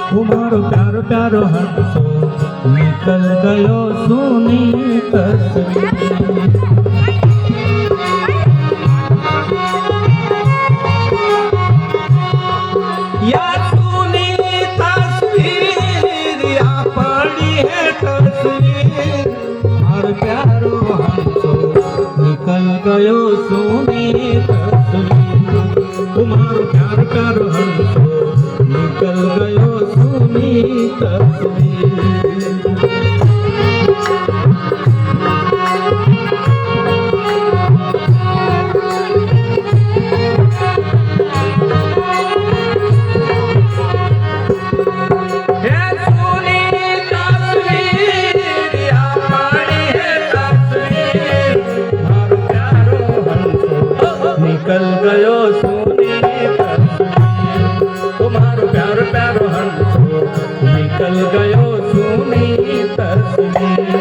तुम्हारो प्यारो प्यारो हंसो निकल गयो सुनी तस्वीर। या सुनी तस्वीर या पड़ी है तस्वीर। तुम्हारो प्यारो हंसो निकल गयो सुनी तस्वीर। तुम्हारो प्यारो प्यारो हंसो निकल गयो सुनी तस्वीर। निकल गयो सुनी तस्वीर। तुम्हारो प्यारो प्यारो हंसो निकल गयो सुनी तस्वीर।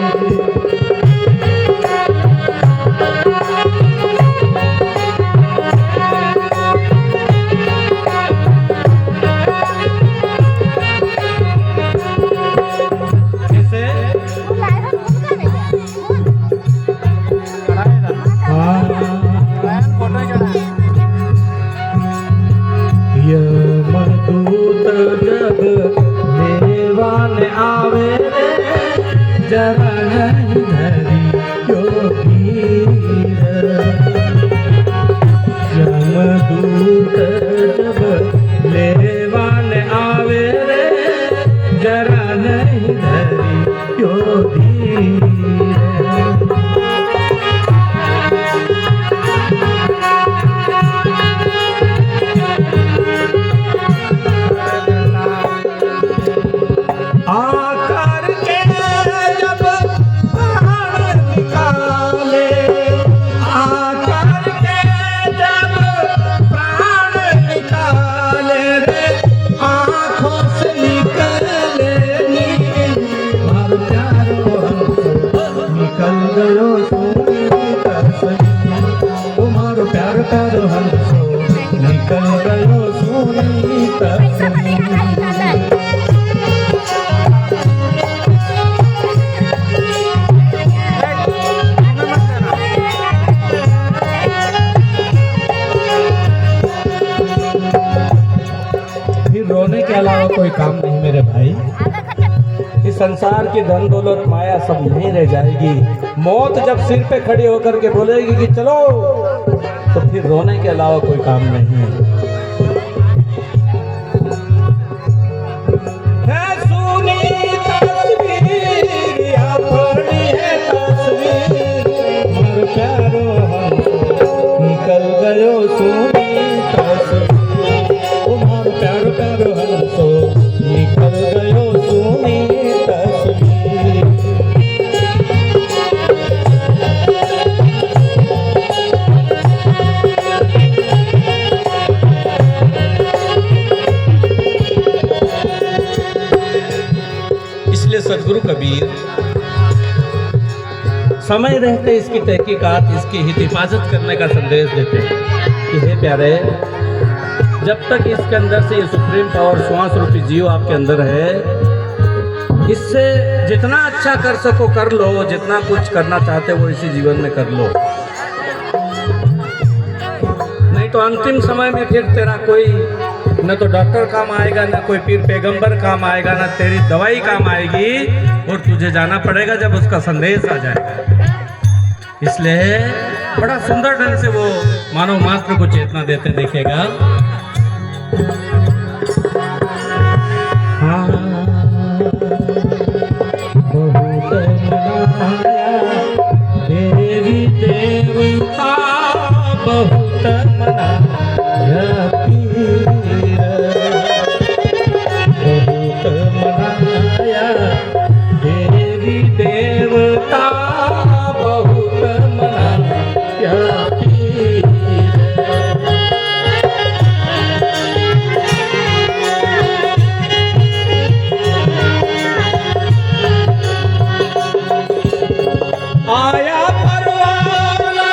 यमदूत जब लेवान आवे रे जरा नहीं धरी योगीर। यमदूत जब लेवान आवे रे जरा नहीं धरी योगीर। आकर के जब प्राण निकाले, आकर के जब प्राण निकाले रे आँखों से निकले नीर। तुम्हारो प्यारो हंसो निकल गयो सुनी तस्वीर। तुम्हारो प्यारो प्यारो हंसो निकल गयो सुनी तस्वीर। रोने के अलावा कोई काम नहीं मेरे भाई। इस संसार की धन दौलत माया सब नहीं रह जाएगी। मौत जब सिर पे खड़ी होकर के बोलेगी कि चलो, तो फिर रोने के अलावा कोई काम नहीं है। सुनी तस्वीर या पड़ी है तस्वीर। तुम्हारो प्यारो हंसो निकल गयो सुनी तस्वीर। तुम्हारो प्यारो प्यारो हंसो निकल गयो सुनी तस्वीर। इसलिए सद्गुरु कबीर समय रहते इसकी तहकीकात, इसकी हिफाजत करने का संदेश देते हैं कि हे प्यारे, जब तक इसके अंदर से ये सुप्रीम पावर श्वास रूपी जीव आपके अंदर है, इससे जितना अच्छा कर सको कर लो, जितना कुछ करना चाहते हो इसी जीवन में कर लो। नहीं तो अंतिम समय में फिर तेरा कोई न तो डॉक्टर काम आएगा, न कोई पीर पैगंबर काम आएगा, न तेरी दवाई काम आएगी, और तुझे जाना पड़ेगा जब उसका संदेश आ जाएगा। इसलिए बड़ा सुंदर ढंग से वो मानव मात्र को चेतना देते देखेगा। बहुत मनाया देवी देवता, बहुत मनाया पीर, बहुत मनाया देवी देवता, बहुत मनाया पीर। आया परवाना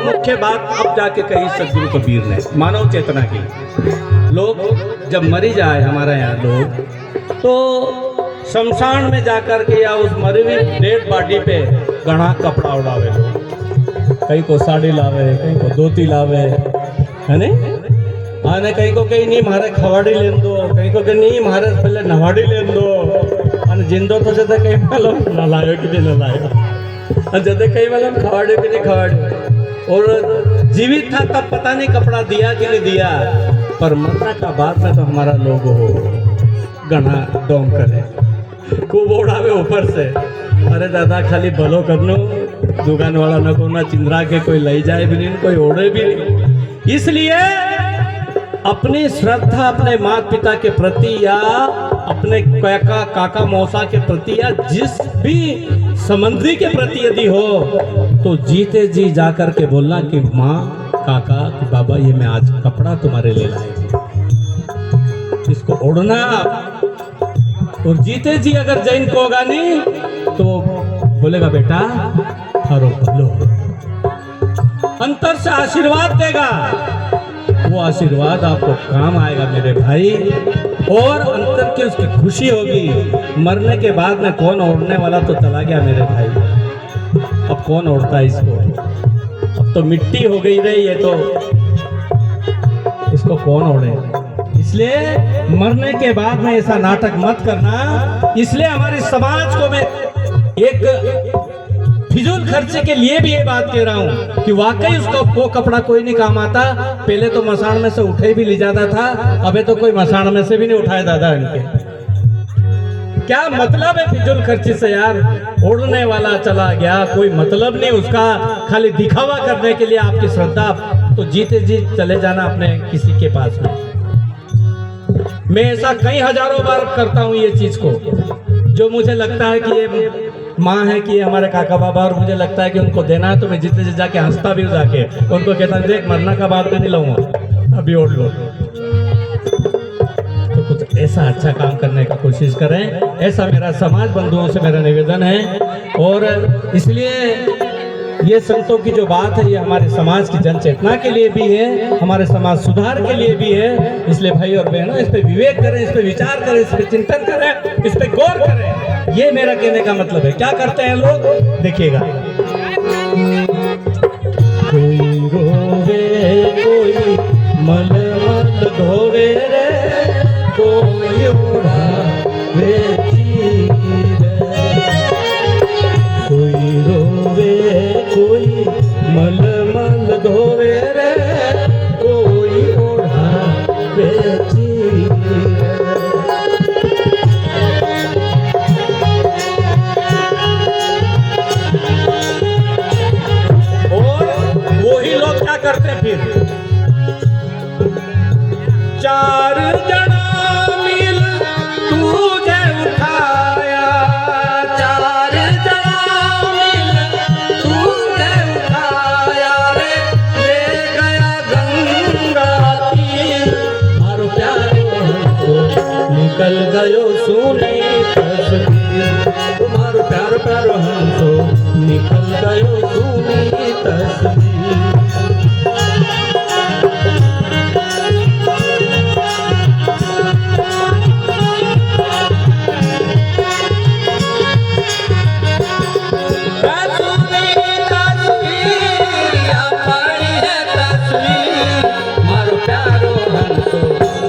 मुख्य बात अब जाके कही सदगुरु कबीर ने मानव चेतना की। लोग जब मरी जाए हमारे यहाँ लोग तो शमशान में जाकर के या उस मरी हुई डेड बॉडी पे गढ़ा कपड़ा उड़ावे लोग। कहीं को साड़ी लावे, कहीं को धोती लावे, है नहीं आने, कहीं को कहीं नहीं मारे खवाड़ी ले दो, कहीं को कहीं नहीं मारे पहले नवाड़ी ले दो। અને जिंदो तो जदे कहीं मालूम न लायो कि नहीं लायो, और जदे कहीं मालूम खवाड़ी भी नहीं खवाड़ी। और जीवित था तब पता नहीं कपड़ा दिया कि नहीं दिया, पर मरने का बाद में तो हमारा लोग हो गणा डोंग करे खूब उड़ावे ऊपर से। अरे दादा खाली भलो करनो, दुकान वाला न को ना चिंद्रा के कोई ले जाए भी नहीं, कोई ओढ़े भी नहीं। इसलिए अपनी श्रद्धा अपने माता पिता के प्रति या अपने काका मौसा के प्रति या जिस भी संबंधी के प्रति यदि हो तो जीते जी जाकर के बोलना कि माँ काका कि बाबा ये मैं आज कपड़ा तुम्हारे लिए लाए, इसको ओढ़ना। और जीते जी अगर जैन को होगा नहीं तो बोलेगा बेटा हरो लो, अंतर से आशीर्वाद देगा, वो आशीर्वाद आपको काम आएगा मेरे भाई। और अंतर की उसकी खुशी होगी। मरने के बाद में कौन ओढ़ने वाला तो चला गया मेरे भाई, अब कौन ओढ़ता है इसको, अब तो मिट्टी हो गई रही है तो इसको कौन ओढ़े। इसलिए मरने के बाद में ऐसा नाटक मत करना। इसलिए हमारे समाज को मैं एक फिजूल खर्चे के लिए भी ये बात कह रहा हूँ कि वाकई उसको वो कपड़ा कोई नहीं काम आता। पहले तो मसाण में से उठे भी ले जाता था, अबे तो कोई मसाण में से भी नहीं उठाया दादा इनके। क्या मतलब है फिजूल खर्ची से यार, उड़ने वाला चला गया, कोई मतलब नहीं उसका, खाली दिखावा करने के लिए आपकी श्रद्धा। तो जीते जी चले जाना अपने किसी के पास में। मैं ऐसा कई हजारों बार करता हूँ ये चीज को, जो मुझे लगता है कि ये माँ है कि हमारे काका बाबा, और मुझे लगता है कि उनको देना है तो मैं जितने से जाके हंसता भी जाके उनको कहता हूँ देख मरना का बात में नहीं लाऊंगा, अभी ओढ़ लो। तो कुछ ऐसा अच्छा काम करने का कोशिश करें, ऐसा मेरा समाज बंधुओं से मेरा निवेदन है। और इसलिए ये संतों की जो बात है ये हमारे समाज की जन चेतना के लिए भी है, हमारे समाज सुधार के लिए भी है। इसलिए भाई और बहनों इस पे विवेक करें, इस पे विचार करें, इस पे चिंतन करें, इस पे गौर करें। ये मेरा कहने का मतलब है। क्या करते हैं लोग, देखिएगा। कोई रोवे कोई मल मल धोवे रे, कोई उड़ावे चीर, कोई रोवे कोई मल मल धोवे रे, कोई उड़ावे चीर। करते फिर चार जना मिल तुझे उठाया, चार जना मिल तुझे उठाया रे, ले गया गंगा तीर, मारो प्यारो हमको निकल गयो सुनी तस्वीर, तुम्हारो प्यारो प्यारो हमको निकल गयो सुनी तस्वीर।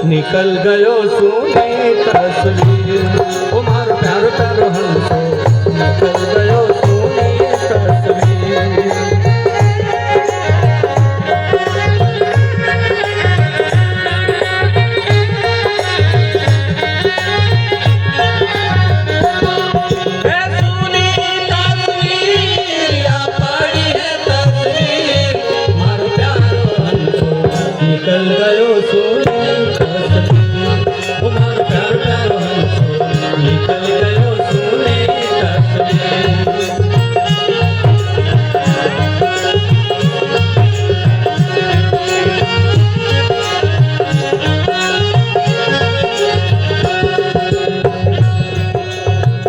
निकल गयो सुनी तस्वीर, तुम्हारो प्यारो प्यारो हमको निकल गयो सुनी तस्वीर। निकल गयो सुनी तुम्हारो प्यारो प्यारो हमको निकल गयो सुनी तस्वीर।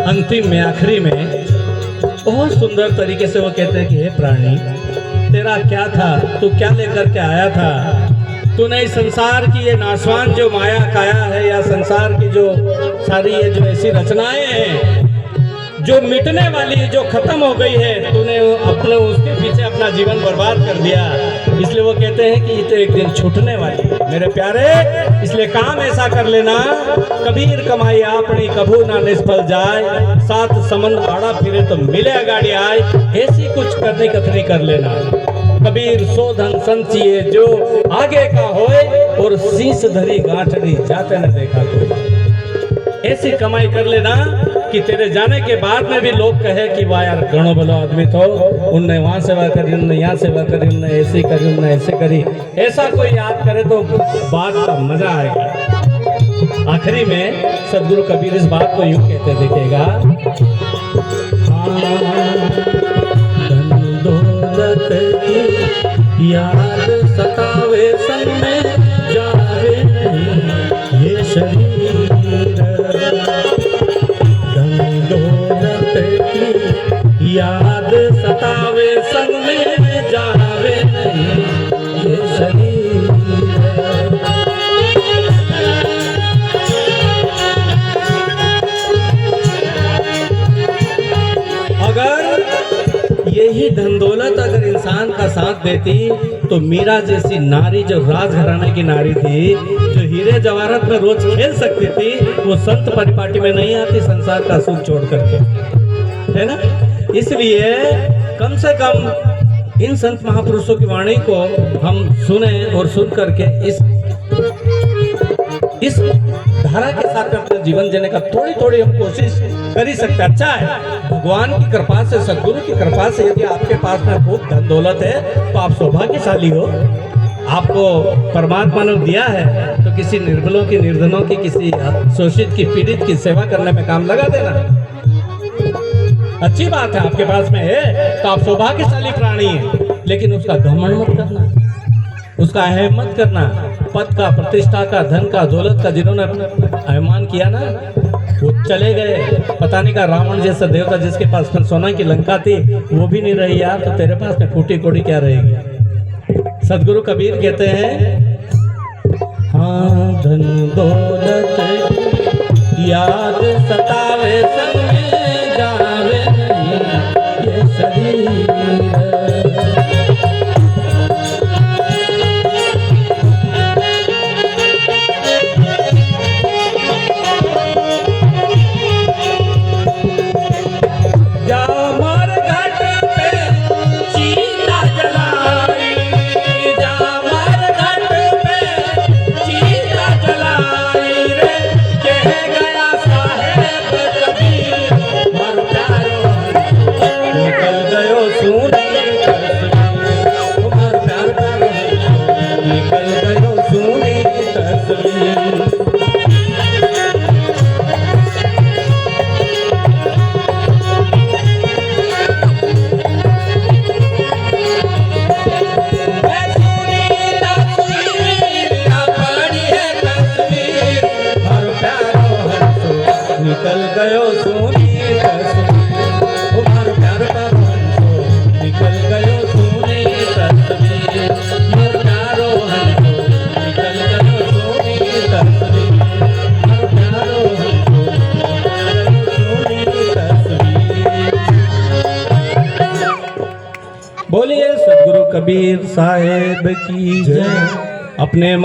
अंतिम में आखिरी में बहुत सुंदर तरीके से वो कहते हैं कि हे प्राणी तेरा क्या था, तू क्या लेकर के आया था। तूने इस संसार की ये नाशवान जो माया काया है, या संसार की जो सारी ये जो ऐसी रचनाएं हैं जो मिटने वाली, जो खत्म हो गई है, तूने अपने उसके पीछे अपना जीवन बर्बाद कर दिया। इसलिए वो कहते हैं कि ये तो एक दिन छूटने वाली है मेरे प्यारे। इसलिए काम ऐसा कर लेना, कबीर कमाई अपनी कभू ना निष्फल जाए, सात समंद आड़ा फिरे तो मिले गाड़ी आए, ऐसी कुछ करनी कथनी कर लेना। कबीर सो धन संचिए जो आगे का होए, और शीश धरी गांठड़ी जाते न देखा कोई। ऐसी कमाई कर लेना कि तेरे जाने के बाद में भी लोग कहे कि वाह यार घणो भलो आदमी तो, उनने वहां सेवा करी, उनने यहाँ सेवा करी, उनने ऐसी करी, उनने ऐसे करी। ऐसा कोई याद करे तो बात का मजा आएगा। आखिरी में सदगुरु कबीर इस बात को यूं कहते दिखेगा, धन दौलत की याद सतावे संग में जावे नहीं ये शरीर, याद सतावे संग में जावे नहीं ये शरीर। अगर यही धन दौलत अगर इंसान का साथ देती तो मीरा जैसी नारी, जो राजघराने की नारी थी, जो हीरे जवाहरात में रोज खेल सकती थी, वो संत परिपाटी में नहीं आती संसार का सुख छोड़ करके, है ना। इसलिए कम से कम इन संत महापुरुषों की वाणी को हम सुने, और सुन करके इस धारा के साथ अपना जीवन जीने का थोड़ी थोड़ी हम कोशिश कर ही सकते। अच्छा है, भगवान की कृपा से, सदगुरु की कृपा से यदि आपके पास में खूब धन दौलत है तो आप सौभाग्यशाली हो। आपको परमात्मा ने दिया है तो किसी निर्बलों की, निर्धनों की, किसी शोषित की, पीड़ित की सेवा करने में काम लगा देना। अच्छी बात है, आपके पास में है तो आप सौभाग्यशाली प्राणी हैं। लेकिन उसका घमंड मत करना, उसका अहम मत करना। पद का, प्रतिष्ठा का, धन का, दौलत का जिन्होंने अभिमान किया ना, वो चले गए। पता नहीं का रावण जैसा देवता जिसके पास सोना की लंका थी वो भी नहीं रही यार, तो तेरे पास में फूटी कोड़ी क्या रहेगी। सदगुरु कबीर कहते हैं, हाँ धन दौलत याद सतावे संग में जावे नहीं ये शरीर। निकल गयो सोनी तस्वीर, तुम्हार प्यार का हंसो निकल गयो सोनी तस्वीर, मोर प्यारो हंसो निकल गयो सोनी तस्वीर, मोर प्यारो हंसो निकल गयो सोनी तस्वीर। बोलिए सदगुरु कबीर साहेब की जय। अपने